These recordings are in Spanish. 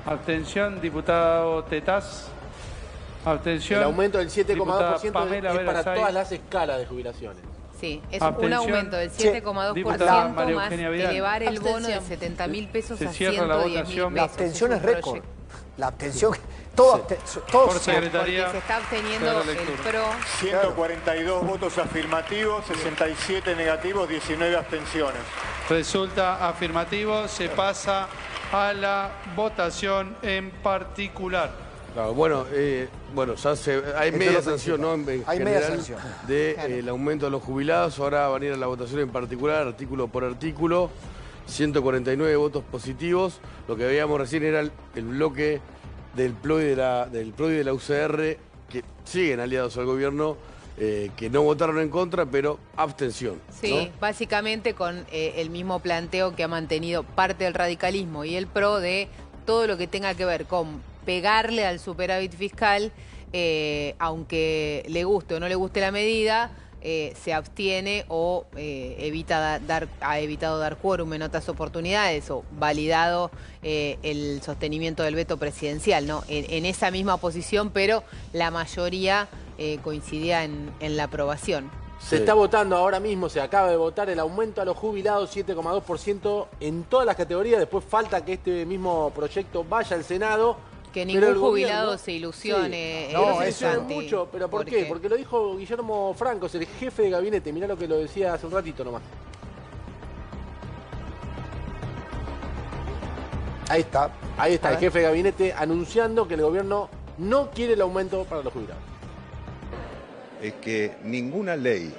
Abstención, diputado Tetaz. Abstención. El aumento del 7,2% es para Bersay. todas las escalas de jubilaciones. Sí, es Abstención. un aumento del 7,2% María más Eugenia Vidal. elevar el bono de Abstención. 70.000 pesos Se a cierra la 110.000 votación. pesos. La abstención es un récord. proyecto. La abstención, todos, todos Por secretaría. Porque se está obteniendo Clara el lectura. PRO. 142 votos afirmativos, 67 negativos, 19 abstenciones. Resulta afirmativo. Se pasa a la votación en particular. Claro, bueno, hay media sanción, ¿no? En Hay media general, sanción. del aumento de los jubilados. Ahora van a ir a la votación en particular, artículo por artículo. 149 votos positivos. Lo que veíamos recién era el bloque del PRO y de la UCR, que siguen aliados al gobierno, que no votaron en contra, pero abstención. Sí, ¿no? básicamente con el mismo planteo que ha mantenido parte del radicalismo y el PRO de todo lo que tenga que ver con pegarle al superávit fiscal, aunque le guste o no le guste la medida, se abstiene o ha evitado dar quórum en otras oportunidades o validado el sostenimiento del veto presidencial, ¿no? En esa misma posición, pero la mayoría coincidía en la aprobación. Se está votando ahora mismo, se acaba de votar el aumento a los jubilados 7,2% en todas las categorías. Después falta que este mismo proyecto vaya al Senado. Que pero ningún el jubilado gobierno- se ilusione. Sí. No, se eso ilusionen mucho, pero ¿por qué? Porque lo dijo Guillermo Franco, es el jefe de gabinete. Mirá lo que lo decía hace un ratito nomás. Ahí está. Ahí está, A el ver. jefe de gabinete anunciando que el gobierno no quiere el aumento para los jubilados. Es que ninguna ley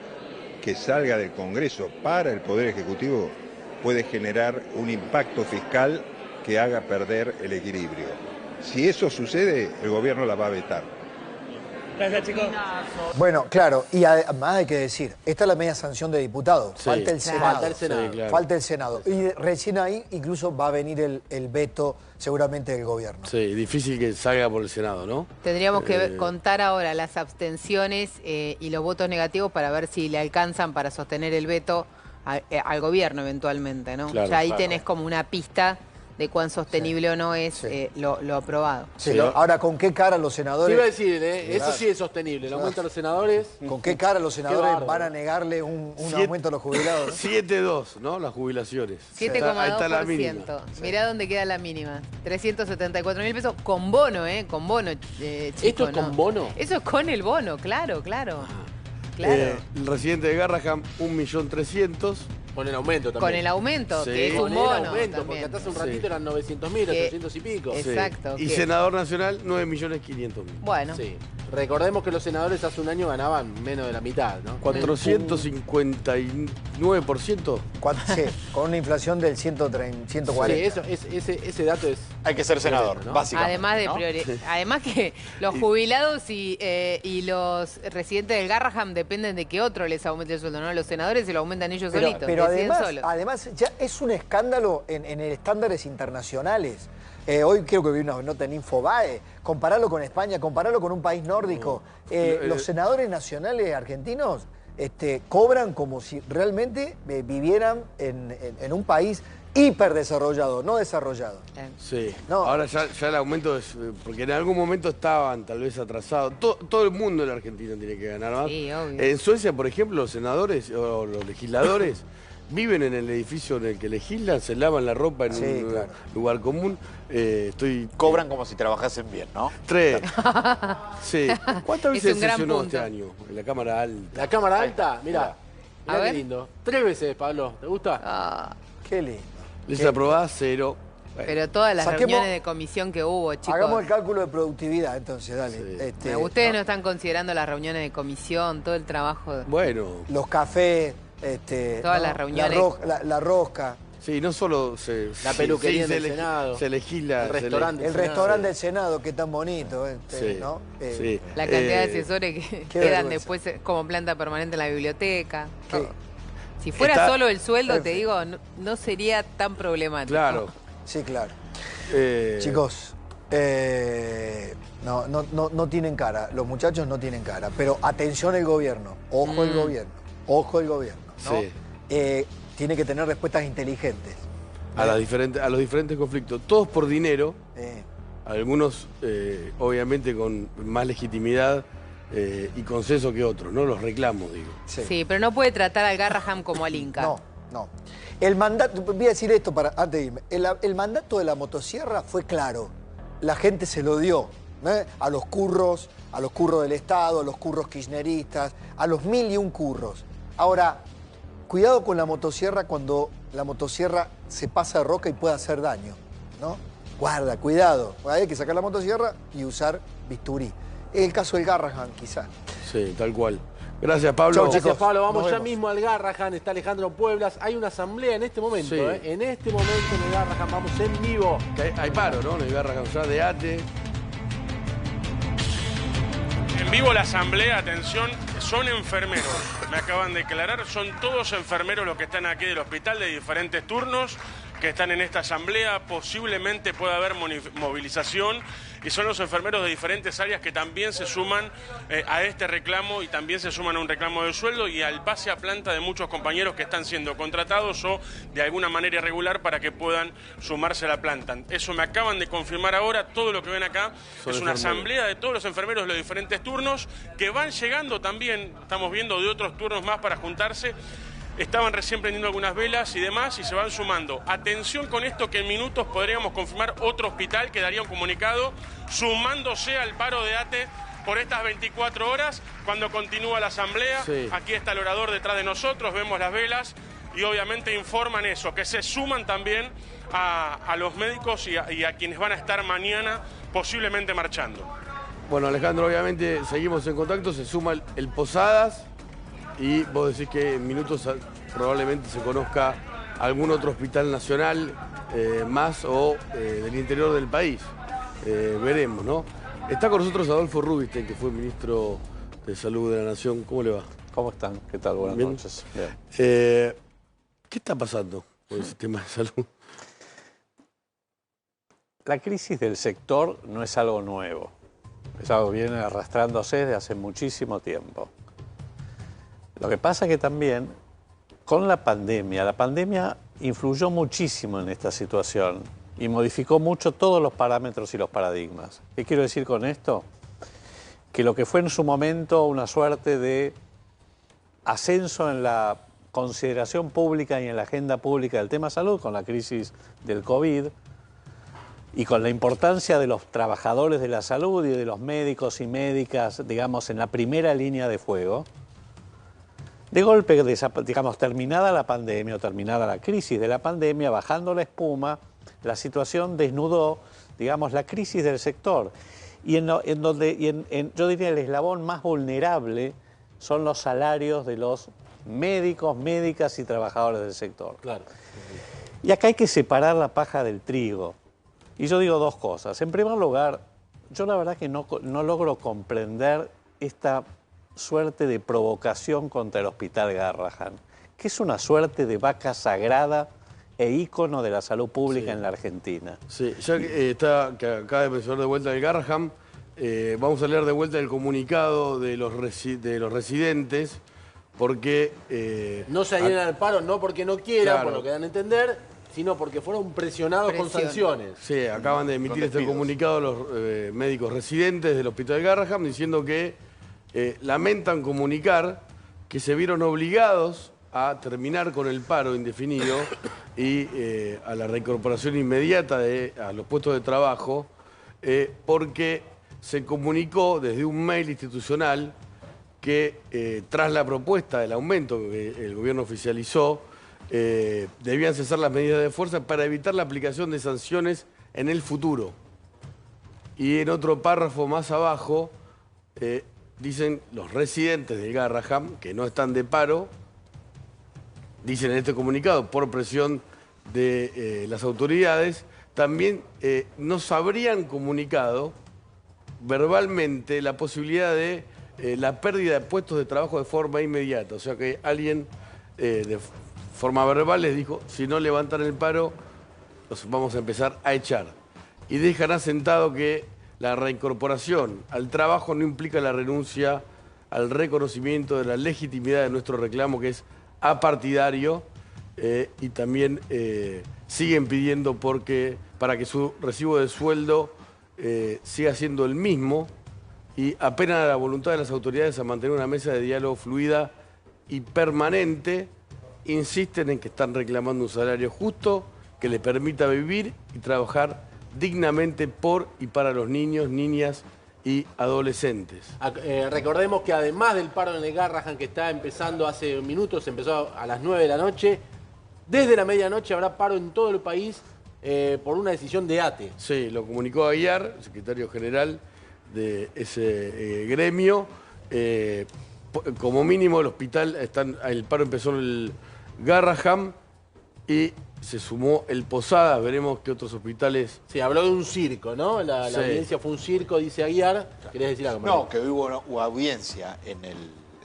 que salga del Congreso para el Poder Ejecutivo puede generar un impacto fiscal que haga perder el equilibrio. Si eso sucede, el gobierno la va a vetar. Bueno, claro, y además hay que decir, esta es la media sanción de diputados, Sí. falta el Claro. Senado. Falta el Senado. Sí, claro. Falta el Senado. Y recién ahí incluso va a venir el veto seguramente del gobierno. Sí, difícil que salga por el Senado, ¿no? Tendríamos que contar ahora las abstenciones y los votos negativos para ver si le alcanzan para sostener el veto al gobierno eventualmente, ¿no? Claro, ya ahí claro. tenés como una pista de cuán sostenible o no es Sí. lo aprobado. Sí, Sí. ahora, ¿con qué cara los Te senadores? iba a decir, eso sí es sostenible. El aumento a los senadores. ¿Con qué cara los senadores bárbaro. van a negarle un Siete- aumento a los jubilados? ¿no? 7,2, ¿no? Las jubilaciones. Ahí está la mínima. 7,2%. Mirá dónde queda la mínima. 374.000 pesos con bono, Con bono, chico, ¿Esto es con bono? Eso es con el bono, claro. Claro. El residente de Garraham, 1.300.000. Con el aumento también. Con el aumento, Sí. que es Con un el bono aumento, porque también. hasta hace un Sí. ratito eran 900.000, Que- 800 y pico. es- Sí. Exacto, Y que- senador nacional, 9.500.000. Bueno, Sí. Recordemos que los senadores hace un año ganaban menos de la mitad, ¿no? 459%. Sí, con una inflación del 130, 140. Sí, ese dato es... Hay que ser senador, tremendo, ¿no? básicamente. además de ¿no? además que los jubilados y los residentes del Garraham dependen de que otro les aumente el sueldo, ¿no? Los senadores se lo aumentan ellos solitos, Pero deciden solos. además ya es un escándalo en estándares internacionales. Hoy creo que vi una nota en Infobae. Compararlo con España, compararlo con un país nórdico. Los senadores nacionales argentinos cobran como si realmente vivieran en un país hiperdesarrollado, no desarrollado. Sí. No. Ahora ya el aumento es... Porque en algún momento estaban tal vez atrasados. Todo el mundo en la Argentina tiene que ganar más. Sí, obvio. En Suecia, por ejemplo, los senadores o los legisladores viven en el edificio en el que legislan, se lavan la ropa en Sí, un claro. lugar común. Cobran como si trabajasen bien, ¿no? 3. Sí. ¿Cuántas Es veces un gran sesionó punto. este año en la Cámara Alta? La cámara alta, mirá. A Mirá qué ver. lindo. 3 veces, Pablo. ¿Te gusta? Ah, Qué lindo. ¿Les aprobada? 0. pero todas las Saquemos- reuniones de comisión que hubo, chicos. Hagamos el cálculo de productividad, entonces, dale. Sí. Ustedes no están considerando las reuniones de comisión, todo el trabajo. Bueno, Los cafés, Todas las reuniones. La rosca, sí, no solo se... La peluquería sí, en el Senado. Se legisla... El restaurante. el Senado, restaurante sí. del Senado, que tan bonito, Sí, ¿no? sí. La cantidad de asesores que qué quedan vergüenza. después como planta permanente en la biblioteca. Qué- todo. Si fuera Está- solo el sueldo, te Perfecto. digo, no sería tan problemático. Claro. Sí, claro. Eh, Chicos, no tienen cara, los muchachos no tienen cara, pero atención el gobierno, ojo el gobierno, ¿no? Sí. Tiene que tener respuestas inteligentes. a los diferentes conflictos, todos por dinero, algunos obviamente con más legitimidad y consenso que otros, ¿no? Los reclamos, digo. Sí, pero no puede tratar al Garrahan como al Inca. No. El mandato, voy a decir esto antes de irme. El mandato de la motosierra fue claro. La gente se lo dio, ¿no? A los curros del Estado, a los curros kirchneristas, a los 1001 curros. Ahora, cuidado con la motosierra cuando la motosierra se pasa de roca y puede hacer daño, ¿no? Guarda, cuidado. Hay que sacar la motosierra y usar bisturí. Es el caso del Garrahan, quizás. Sí, tal cual. Gracias, Pablo. Chau, gracias, Pablo. Vamos ya mismo al Garrahan. Está Alejandro Pueblas. Hay una asamblea en este momento, Sí. En este momento en el Garrahan. Vamos en vivo. Hay paro, ¿no? En el Garrahan ya de ATE. En vivo la asamblea, atención, son enfermeros. Me acaban de declarar, son todos enfermeros los que están aquí del hospital de diferentes turnos, que están en esta asamblea. Posiblemente pueda haber movilización y son los enfermeros de diferentes áreas que también se suman a este reclamo y también se suman a un reclamo de sueldo y al pase a planta de muchos compañeros que están siendo contratados o de alguna manera irregular para que puedan sumarse a la planta. Eso me acaban de confirmar ahora. Todo lo que ven acá es una asamblea de todos los enfermeros de los diferentes turnos que van llegando también, estamos viendo de otros turnos más para juntarse. Estaban recién prendiendo algunas velas y demás y se van sumando. Atención con esto que en minutos podríamos confirmar otro hospital que daría un comunicado sumándose al paro de ATE por estas 24 horas cuando continúa la asamblea. Sí. Aquí está el orador detrás de nosotros, vemos las velas y obviamente informan eso, que se suman también a los médicos y a quienes van a estar mañana posiblemente marchando. Bueno, Alejandro, obviamente seguimos en contacto, se suma el Posadas. Y vos decís que en minutos probablemente se conozca algún otro hospital nacional más o del interior del país. Veremos, ¿no? Está con nosotros Adolfo Rubinstein, que fue ministro de Salud de la Nación. ¿Cómo le va? ¿Cómo están? ¿Qué tal? Buenas noches. Bien. ¿Qué está pasando con el sistema de salud? La crisis del sector no es algo nuevo. Es algo que viene arrastrándose desde hace muchísimo tiempo. Lo que pasa es que también con la pandemia influyó muchísimo en esta situación y modificó mucho todos los parámetros y los paradigmas. ¿Qué quiero decir con esto? Que lo que fue en su momento una suerte de ascenso en la consideración pública y en la agenda pública del tema salud con la crisis del COVID y con la importancia de los trabajadores de la salud y de los médicos y médicas, digamos, en la primera línea de fuego. De golpe, digamos, terminada la pandemia o terminada la crisis de la pandemia, bajando la espuma, la situación desnudó, digamos, la crisis del sector. Y yo diría el eslabón más vulnerable son los salarios de los médicos, médicas y trabajadores del sector. Claro. Y acá hay que separar la paja del trigo. Y yo digo dos cosas. En primer lugar, yo la verdad que no logro comprender esta suerte de provocación contra el Hospital Garrahan, que es una suerte de vaca sagrada e ícono de la salud pública en la Argentina. Sí, ya que acaba de mencionar de vuelta el Garrahan, vamos a leer de vuelta el comunicado de los residentes, porque... no se adhieren al paro, no porque no quieran, claro, por lo que dan a entender, sino porque fueron presionados con sanciones. Sí, acaban de emitir este comunicado los médicos residentes del Hospital Garrahan diciendo que lamentan comunicar que se vieron obligados a terminar con el paro indefinido y a la reincorporación inmediata a los puestos de trabajo porque se comunicó desde un mail institucional que tras la propuesta del aumento que el gobierno oficializó debían cesar las medidas de fuerza para evitar la aplicación de sanciones en el futuro. Y en otro párrafo más abajo dicen los residentes del Garrahan, que no están de paro, dicen en este comunicado, por presión de las autoridades, también nos habrían comunicado verbalmente la posibilidad de la pérdida de puestos de trabajo de forma inmediata. O sea que alguien de forma verbal les dijo, si no levantan el paro, los vamos a empezar a echar. Y dejan asentado que la reincorporación al trabajo no implica la renuncia al reconocimiento de la legitimidad de nuestro reclamo, que es apartidario, y también siguen pidiendo para que su recibo de sueldo siga siendo el mismo y apenas a la voluntad de las autoridades a mantener una mesa de diálogo fluida y permanente, insisten en que están reclamando un salario justo que les permita vivir y trabajar dignamente por y para los niños, niñas y adolescentes. Recordemos que además del paro en el Garrahan que está empezando hace minutos, empezó a las 9 de la noche, desde la medianoche habrá paro en todo el país por una decisión de ATE. Sí, lo comunicó Aguiar, secretario general de ese gremio. Como mínimo el paro empezó en el Garrahan y se sumó el Posadas, veremos qué otros hospitales... Sí, habló de un circo, ¿no? La audiencia fue un circo, dice Aguiar. ¿Querés decir algo, María? No, que hubo audiencia en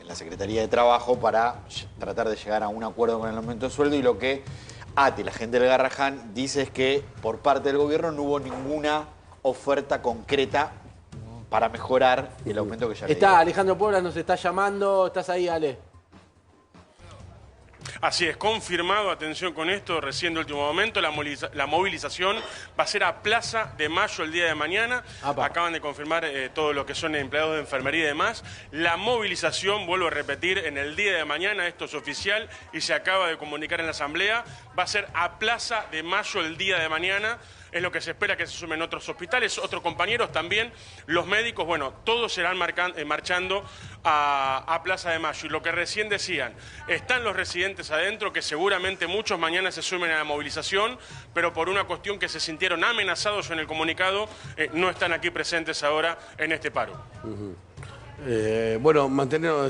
la Secretaría de Trabajo para tratar de llegar a un acuerdo con el aumento de sueldo, y lo que ATE, la gente del Garrahan, dice es que por parte del gobierno no hubo ninguna oferta concreta para mejorar el aumento que ya le dieron. Alejandro Puebla nos está llamando. ¿Estás ahí, Ale? Así es, confirmado, atención con esto, recién de último momento, la movilización va a ser a Plaza de Mayo el día de mañana. Acaban de confirmar todo lo que son empleados de enfermería y demás. La movilización, vuelvo a repetir, en el día de mañana, esto es oficial y se acaba de comunicar en la asamblea, va a ser a Plaza de Mayo el día de mañana. Es lo que se espera que se sumen otros hospitales, otros compañeros también, los médicos, bueno, todos serán marchando a Plaza de Mayo. Y lo que recién decían, están los residentes adentro, que seguramente muchos mañana se sumen a la movilización, pero por una cuestión que se sintieron amenazados en el comunicado, no están aquí presentes ahora en este paro. Bueno,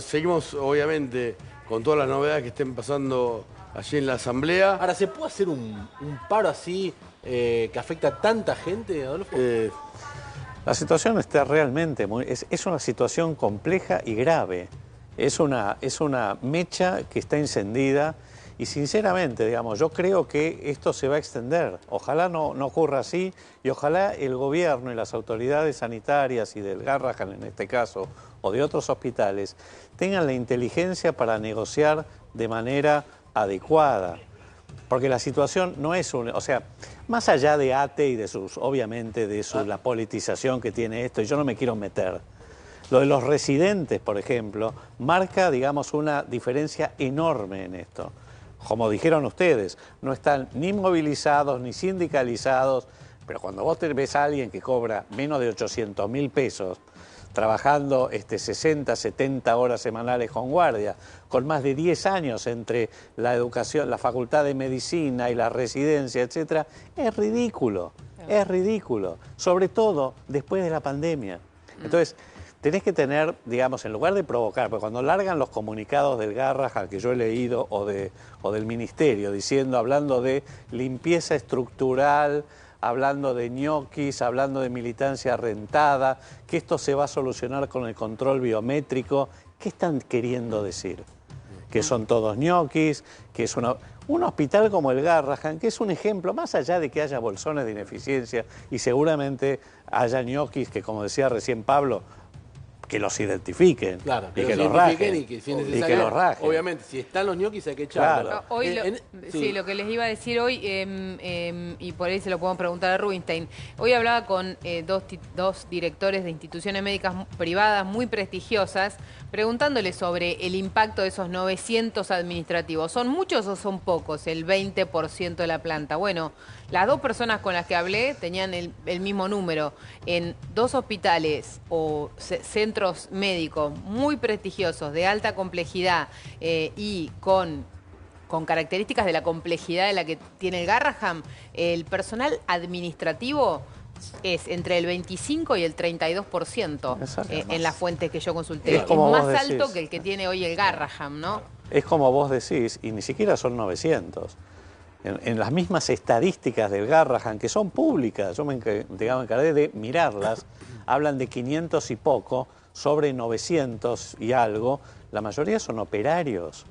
seguimos obviamente con todas las novedades que estén pasando allí en la asamblea. Ahora, ¿se puede hacer un paro así que afecta a tanta gente, Adolfo? La situación está realmente es una situación compleja y grave. Es una mecha que está encendida y sinceramente, digamos, yo creo que esto se va a extender. Ojalá no ocurra así y ojalá el gobierno y las autoridades sanitarias y del Garrahan en este caso o de otros hospitales tengan la inteligencia para negociar de manera adecuada. Porque la situación no es o sea, más allá de ATE y de obviamente de la politización que tiene esto, y yo no me quiero meter, lo de los residentes, por ejemplo, marca, digamos, una diferencia enorme en esto. Como dijeron ustedes, no están ni movilizados ni sindicalizados, pero cuando vos ves a alguien que cobra menos de 800.000 pesos, trabajando 60, 70 horas semanales con guardia, con más de 10 años entre la educación, la facultad de medicina y la residencia, etcétera, es ridículo, sobre todo después de la pandemia. Entonces, tenés que tener, digamos, en lugar de provocar, porque cuando largan los comunicados del Garrahan que yo he leído o del Ministerio, hablando de limpieza estructural, hablando de ñoquis, hablando de militancia rentada, que esto se va a solucionar con el control biométrico. ¿Qué están queriendo decir? Que son todos ñoquis, que es un hospital como el Garrahan, que es un ejemplo, más allá de que haya bolsones de ineficiencia y seguramente haya ñoquis que, como decía recién Pablo, que los identifiquen, claro, y que los rajen, y que los rajen. Obviamente, si están los ñoquis hay que echarlos. Claro. Hoy lo que les iba a decir hoy, y por ahí se lo podemos preguntar a Rubinstein, hoy hablaba con dos directores de instituciones médicas privadas muy prestigiosas, preguntándole sobre el impacto de esos 900 administrativos. ¿Son muchos o son pocos, el 20% de la planta? Bueno, las dos personas con las que hablé tenían el mismo número. En dos hospitales o centros médicos muy prestigiosos, de alta complejidad y con características de la complejidad de la que tiene el Garrahan, el personal administrativo es entre el 25 y el 32% en las fuentes que yo consulté. Es más alto que el que tiene hoy el Garrahan, ¿no? Es como vos decís, y ni siquiera son 900. En las mismas estadísticas del Garrahan, que son públicas, yo me encargué de mirarlas, hablan de 500 y poco, sobre 900 y algo, la mayoría son operarios.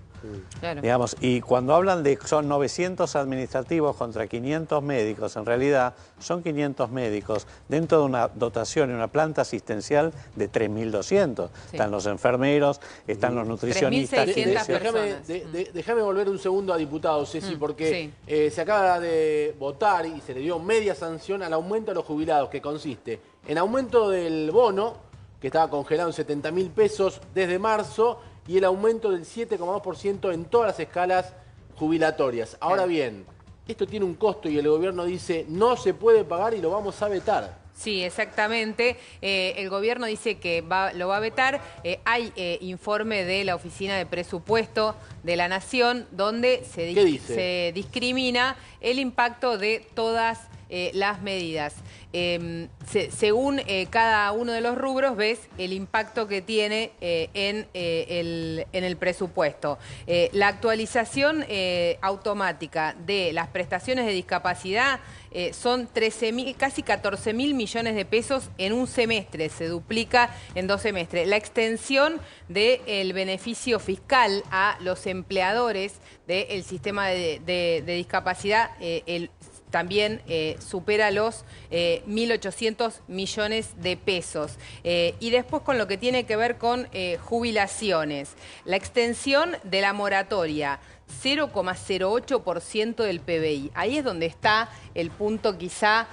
Claro. Digamos, y cuando hablan de que son 900 administrativos contra 500 médicos, en realidad son 500 médicos dentro de una dotación y una planta asistencial de 3.200. Sí. Están los enfermeros, están los nutricionistas. 3.600 personas. Déjame volver un segundo a diputado, Ceci, porque se acaba de votar y se le dio media sanción al aumento a los jubilados, que consiste en aumento del bono, que estaba congelado en 70.000 pesos desde marzo, y el aumento del 7,2% en todas las escalas jubilatorias. Ahora bien, esto tiene un costo y el gobierno dice no se puede pagar y lo vamos a vetar. Sí, exactamente. El gobierno dice que lo va a vetar. Hay informe de la Oficina de Presupuesto de la Nación donde se discrimina el impacto de todas las medidas. Según cada uno de los rubros ves el impacto que tiene en el presupuesto. La actualización automática de las prestaciones de discapacidad son casi 14.000 millones de pesos en un semestre, se duplica en 2 semestres. La extensión del beneficio fiscal a los empleadores del sistema de discapacidad también supera los 1.800 millones de pesos. Y después con lo que tiene que ver con jubilaciones, la extensión de la moratoria, 0,08% del PBI. Ahí es donde está el punto quizá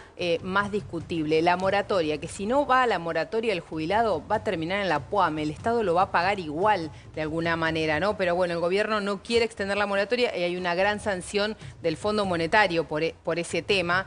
más discutible. La moratoria, que si no va a la moratoria el jubilado va a terminar en la PUAME, el Estado lo va a pagar igual de alguna manera, ¿no? Pero bueno, el gobierno no quiere extender la moratoria y hay una gran sanción del Fondo Monetario por ese tema,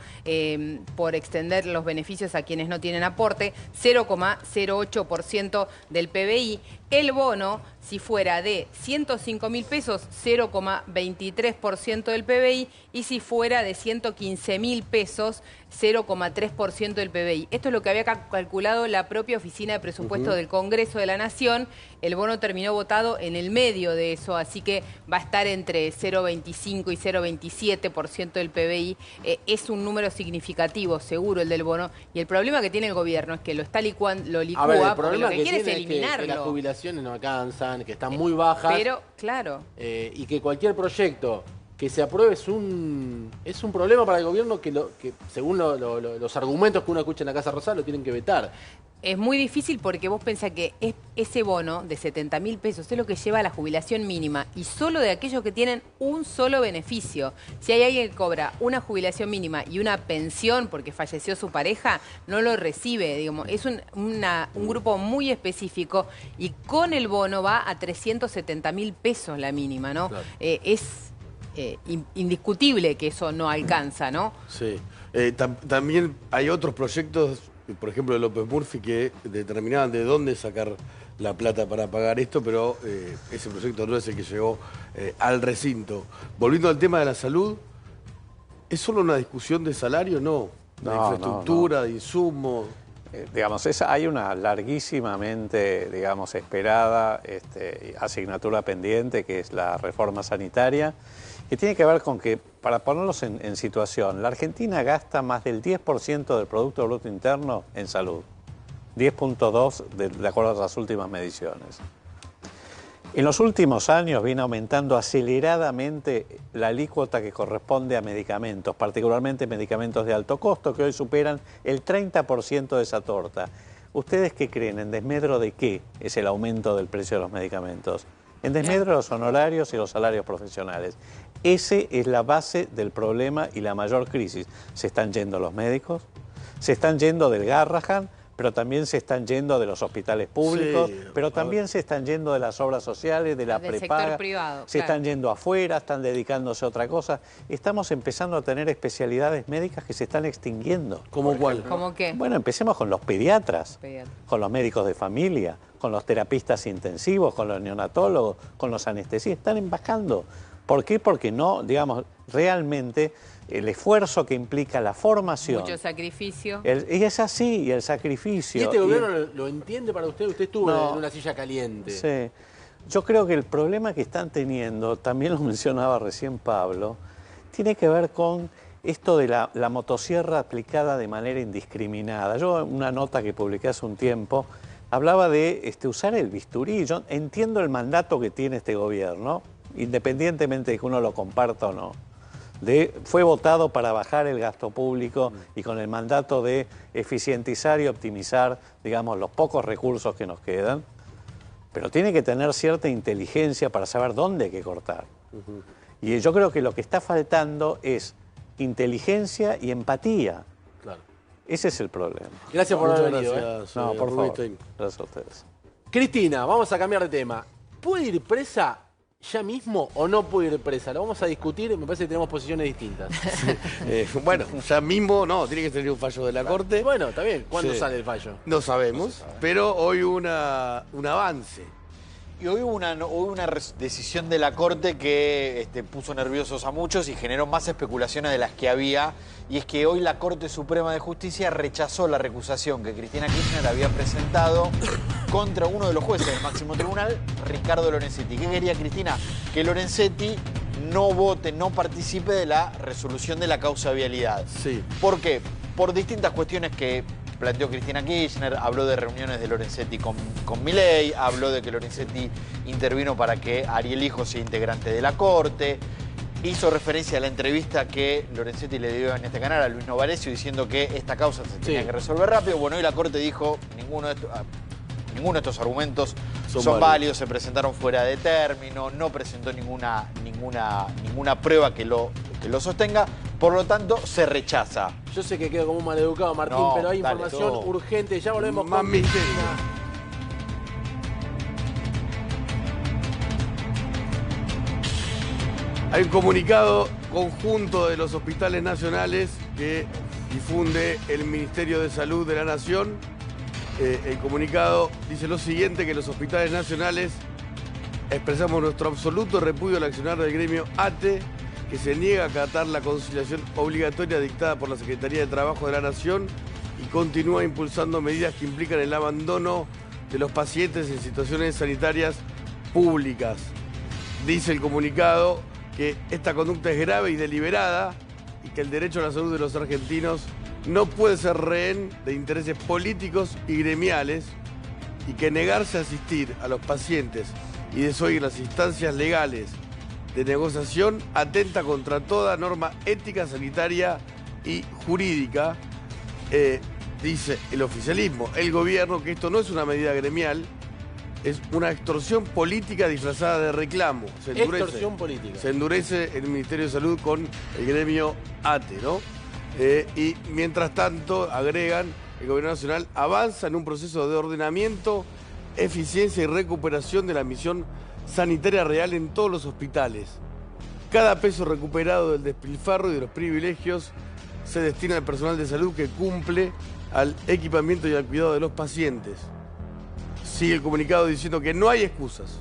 por extender los beneficios a quienes no tienen aporte, 0,08% del PBI. El bono, si fuera de 105.000 pesos, 0,23% del PBI, y si fuera de 115.000 pesos, 0,3% del PBI. Esto es lo que había calculado la propia Oficina de Presupuesto del Congreso de la Nación. El bono terminó votado en el medio de eso, así que va a estar entre 0,25 y 0,27% del PBI. Es un número significativo, seguro, el del bono. Y el problema que tiene el gobierno es que lo está lo licúa, porque lo que quiere es eliminarlo. Que las jubilaciones no alcanzan, que están muy bajas. Pero, claro. Y que cualquier proyecto que se apruebe es un problema para el gobierno que según los argumentos que uno escucha en la Casa Rosada lo tienen que vetar. Es muy difícil porque vos pensás que ese bono de 70.000 pesos es lo que lleva a la jubilación mínima y solo de aquellos que tienen un solo beneficio. Si hay alguien que cobra una jubilación mínima y una pensión porque falleció su pareja, no lo recibe, digamos. Es un grupo muy específico y con el bono va a 370.000 pesos la mínima, ¿no? Claro. Es indiscutible que eso no alcanza, ¿no? Sí. También hay otros proyectos, por ejemplo de López Murphy, que determinaban de dónde sacar la plata para pagar esto, pero ese proyecto no es el que llegó al recinto. Volviendo al tema de la salud, ¿es solo una discusión de salario? No. De infraestructura, de insumos. Digamos, hay una larguísimamente, digamos, esperada asignatura pendiente, que es la reforma sanitaria, que tiene que ver con que, para ponerlos en situación, la Argentina gasta más del 10% del Producto Bruto Interno en salud. 10,2% de acuerdo a las últimas mediciones. En los últimos años viene aumentando aceleradamente la alícuota que corresponde a medicamentos, particularmente medicamentos de alto costo, que hoy superan el 30% de esa torta. ¿Ustedes qué creen? ¿En desmedro de qué es el aumento del precio de los medicamentos? En desmedro de los honorarios y los salarios profesionales. Esa es la base del problema y la mayor crisis. Se están yendo los médicos, se están yendo del Garrahan, pero también se están yendo de los hospitales públicos, pero también se están yendo de las obras sociales, de la prepaga, privado, se están yendo afuera, están dedicándose a otra cosa. Estamos empezando a tener especialidades médicas que se están extinguiendo. ¿Cómo cuál? ¿Cómo qué? Bueno, empecemos con los pediatras, con los médicos de familia, con los terapistas intensivos, con los neonatólogos, con los anestesistas. Están bajando. ¿Por qué? Porque no, digamos, realmente el esfuerzo que implica la formación. Mucho sacrificio. Y es así, y el sacrificio. ¿Y este gobierno lo entiende para usted? Usted estuvo en una silla caliente. Sí. Yo creo que el problema que están teniendo, también lo mencionaba recién Pablo, tiene que ver con esto de la motosierra aplicada de manera indiscriminada. Yo, en una nota que publiqué hace un tiempo, hablaba de usar el bisturí. Yo entiendo el mandato que tiene este gobierno, independientemente de que uno lo comparta o no, fue votado para bajar el gasto público y con el mandato de eficientizar y optimizar, digamos, los pocos recursos que nos quedan, pero tiene que tener cierta inteligencia para saber dónde hay que cortar. Y yo creo que lo que está faltando es inteligencia y empatía. Claro. Ese es el problema. Gracias por haber venido. Gracias, No, por favor. Rubinstein. Gracias a ustedes. Cristina, vamos a cambiar de tema. ¿Puede ir presa ya mismo o no puede ir presa? Lo vamos a discutir, me parece que tenemos posiciones distintas. Bueno, ya mismo no, tiene que tener un fallo de la Corte. Bueno, está bien. ¿Cuándo Sí. sale el fallo? No sabemos, pero hoy un avance. Y hoy hubo una decisión de la Corte que puso nerviosos a muchos y generó más especulaciones de las que había. Y es que hoy la Corte Suprema de Justicia rechazó la recusación que Cristina Kirchner había presentado contra uno de los jueces del máximo tribunal, Ricardo Lorenzetti. ¿Qué quería Cristina? Que Lorenzetti no vote, no participe de la resolución de la causa vialidad. Sí. ¿Por qué? Por distintas cuestiones que planteó Cristina Kirchner, habló de reuniones de Lorenzetti con Milei, habló de que Lorenzetti intervino para que Ariel Hijo sea integrante de la Corte, hizo referencia a la entrevista que Lorenzetti le dio en este canal a Luis Novarecio diciendo que esta causa se tenía que resolver rápido. Bueno, hoy la Corte dijo ninguno de estos argumentos son válidos, se presentaron fuera de término, no presentó ninguna prueba que lo sostenga, por lo tanto se rechaza. Yo sé que quedo como un maleducado, Martín, No, pero hay dale, información urgente. Ya volvemos Más con misterio. Cristina. Hay un comunicado conjunto de los hospitales nacionales que difunde el Ministerio de Salud de la Nación. El comunicado dice lo siguiente, que los hospitales nacionales expresamos nuestro absoluto repudio al accionar del gremio ATE, que se niega a acatar la conciliación obligatoria dictada por la Secretaría de Trabajo de la Nación y continúa impulsando medidas que implican el abandono de los pacientes en situaciones sanitarias públicas. Dice el comunicado que esta conducta es grave y deliberada y que el derecho a la salud de los argentinos no puede ser rehén de intereses políticos y gremiales y que negarse a asistir a los pacientes y desoír las instancias legales de negociación atenta contra toda norma ética, sanitaria y jurídica. Dice el oficialismo, el gobierno, que esto no es una medida gremial, es una extorsión política disfrazada de reclamo. Extorsión política. Se endurece el Ministerio de Salud con el gremio ATE, ¿no? Y mientras tanto, agregan, el Gobierno Nacional avanza en un proceso de ordenamiento, eficiencia y recuperación de la misión sanitaria real en todos los hospitales. Cada peso recuperado del despilfarro y de los privilegios se destina al personal de salud que cumple al equipamiento y al cuidado de los pacientes. Sigue el comunicado diciendo que no hay excusas.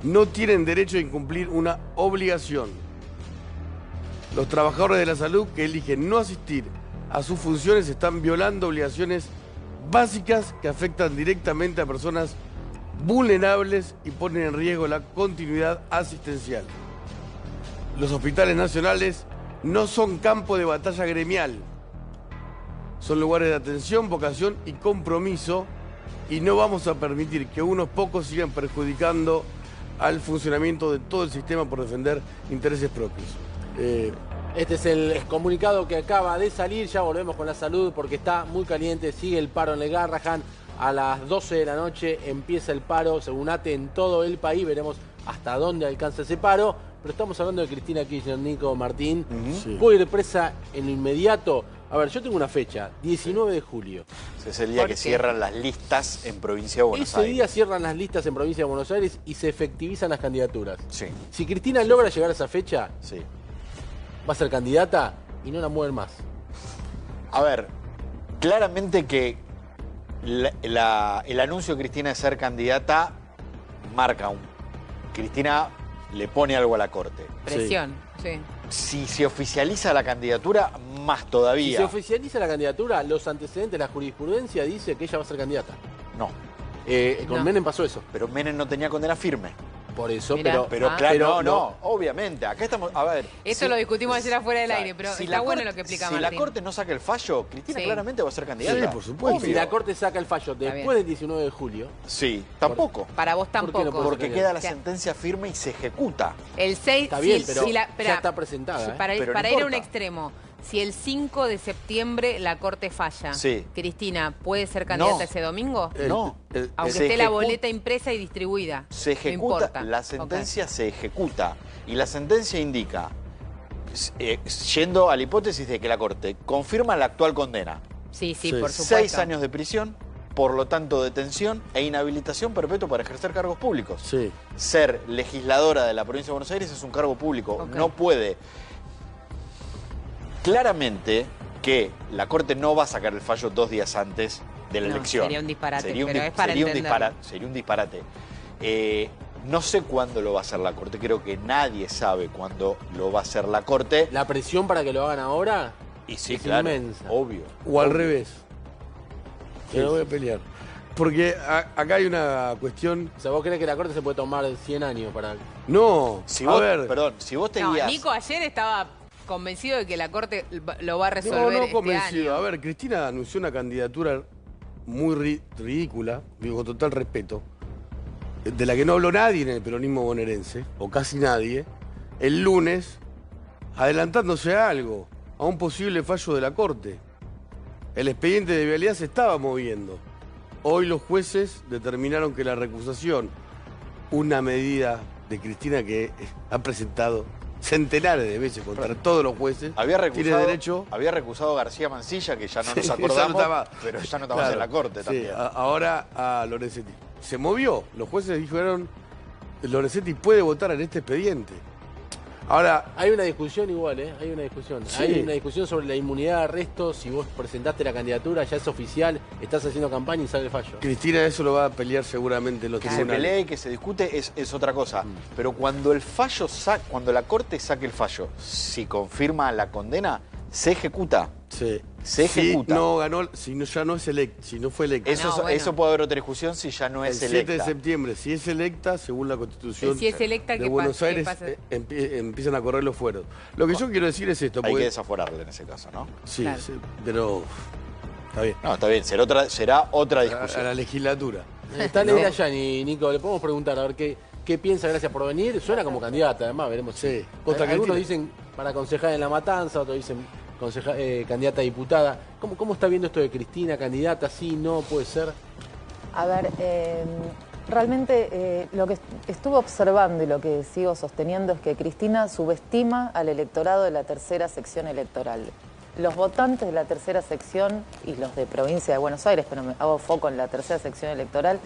No tienen derecho a incumplir una obligación. Los trabajadores de la salud que eligen no asistir a sus funciones están violando obligaciones básicas que afectan directamente a personas vulnerables y ponen en riesgo la continuidad asistencial. Los hospitales nacionales no son campo de batalla gremial. Son lugares de atención, vocación y compromiso, y no vamos a permitir que unos pocos sigan perjudicando al funcionamiento de todo el sistema por defender intereses propios. Este es el comunicado que acaba de salir. Ya volvemos con la salud porque está muy caliente. Sigue el paro en el Garrahan. A las 12 de la noche empieza el paro, según ATE, en todo el país. Veremos hasta dónde alcanza ese paro. Pero estamos hablando de Cristina Kirchner, Nico, Martín. Sí. ¿Puede ir presa en lo inmediato? A ver, yo tengo una fecha, 19 de julio. Ese es el día que cierran las listas en provincia de Buenos Aires. Ese día cierran las listas en provincia de Buenos Aires y se efectivizan las candidaturas. Sí. Si Cristina logra llegar a esa fecha, Sí. va a ser candidata y no la mueven más. A ver, claramente que el anuncio de Cristina de ser candidata marca Cristina le pone algo a la Corte. Presión, sí. Si se oficializa la candidatura, más todavía. Si se oficializa la candidatura, los antecedentes, la jurisprudencia dice que ella va a ser candidata. No. Con No. Menem pasó eso. Pero Menem no tenía condena firme. por eso, Mirá. Pero claro, no, obviamente. Acá estamos, a ver. Esto lo discutimos ayer afuera del aire, pero está bueno lo que explica Si Martín. la Corte no saca el fallo, Cristina Sí. claramente va a ser candidata. Sí, por supuesto. Si la Corte saca el fallo después del 19 de julio... Sí, tampoco. Para vos qué no tampoco. puedo Porque ser queda la candidata? sentencia firme y se ejecuta. El 6... Está bien, si- pero si la- ya está presentada. ¿eh? Para, Pero no para ir a un importa. extremo, si el 5 de septiembre la Corte falla, Sí. Cristina, ¿puede ser candidata No. ese domingo? No. Aunque se esté la ejecu- boleta impresa y distribuida. Se No ejecuta, importa. la sentencia se ejecuta. Y la sentencia indica, yendo a la hipótesis de que la Corte confirma la actual condena, Ok. Sí, Sí. por supuesto. 6 años de prisión, por lo tanto detención e inhabilitación perpetua para ejercer cargos públicos. Sí. Ser legisladora de la provincia de Buenos Aires es un cargo público. Ok. No puede. Claramente que la Corte no va a sacar el fallo 2 días antes de la No, elección. sería un disparate, Sería un pero di- es para sería un entenderlo. sería un disparate. No sé cuándo lo va a hacer la Corte. Creo que nadie sabe cuándo lo va a hacer la Corte. La presión para que lo hagan ahora Y sí, es claro, inmensa. obvio. O al obvio. revés. Que no voy a pelear. Porque acá hay una cuestión... O sea, ¿vos crees que la Corte se puede tomar 100 años para...? No, Si a vos, ver... perdón, si vos te No, guías... Nico ayer estaba convencido de que la Corte lo va a No, resolver no este convencido. año. A ver, Cristina anunció una candidatura muy ridícula, digo con total respeto, de la que no habló nadie en el peronismo bonaerense, o casi nadie, el lunes, adelantándose a algo, a un posible fallo de la Corte. El expediente de vialidad se estaba moviendo. Hoy los jueces determinaron que la recusación, una medida de Cristina que ha presentado centenares de veces contra todos los jueces, Había tiene derecho... había recusado a García Mancilla, que ya no Sí, nos ya acordamos, no estaba. pero ya no estaba Claro, en la Corte sí, también. ahora a Lorenzetti. Se movió. Los jueces dijeron, Lorenzetti puede votar en este expediente. Ahora, Hay una discusión igual, ¿eh? Hay una discusión. Sí. Hay una discusión sobre la inmunidad de arresto. Si vos presentaste la candidatura, ya es oficial, estás haciendo campaña y sale el fallo. Cristina eso lo va a pelear seguramente en los Que se tribunales. pelee y que se discute es otra cosa. Pero cuando el fallo cuando la Corte saque el fallo, si confirma la condena, se ejecuta. Sí. Se ejecuta. Si no ganó, ya no es electa, si no fue electa. Eso, No, bueno. eso puede haber otra discusión si ya no El es 7 de electa. septiembre, si es electa, según la Constitución Si es electa, de ¿qué Buenos pasa? ¿Qué Aires, pasa? empiezan a correr los fueros. Lo que yo quiero decir es esto. Hay que porque- desaforarle en ese caso, ¿no? Sí, Claro. sí, pero está bien. No, está bien, será otra A discusión. la legislatura. Está Neira Yani, Nico, le podemos preguntar a ver qué piensa, gracias por venir. Suena como candidata, además, veremos. Sí, contra Algunos Cristina. dicen para concejal en La Matanza, otros dicen candidata a diputada. ¿Cómo está viendo esto de Cristina, candidata? Sí, no, puede ser. A ver, realmente lo que estuve observando y lo que sigo sosteniendo es que Cristina subestima al electorado de la tercera sección electoral. Los votantes de la tercera sección y los de provincia de Buenos Aires, pero me hago foco en la tercera sección electoral,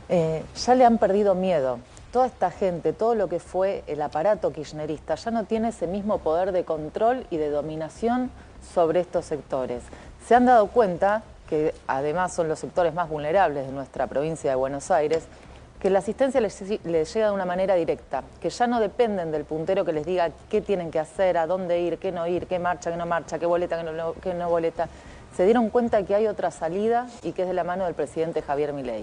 ya le han perdido miedo. Toda esta gente, todo lo que fue el aparato kirchnerista, ya no tiene ese mismo poder de control y de dominación sobre estos sectores. Se han dado cuenta, que además son los sectores más vulnerables de nuestra provincia de Buenos Aires, que la asistencia les llega de una manera directa, que ya no dependen del puntero que les diga qué tienen que hacer, a dónde ir, qué no ir, qué marcha, qué boleta, qué no boleta. Se dieron cuenta que hay otra salida y que es de la mano del presidente Javier Milei.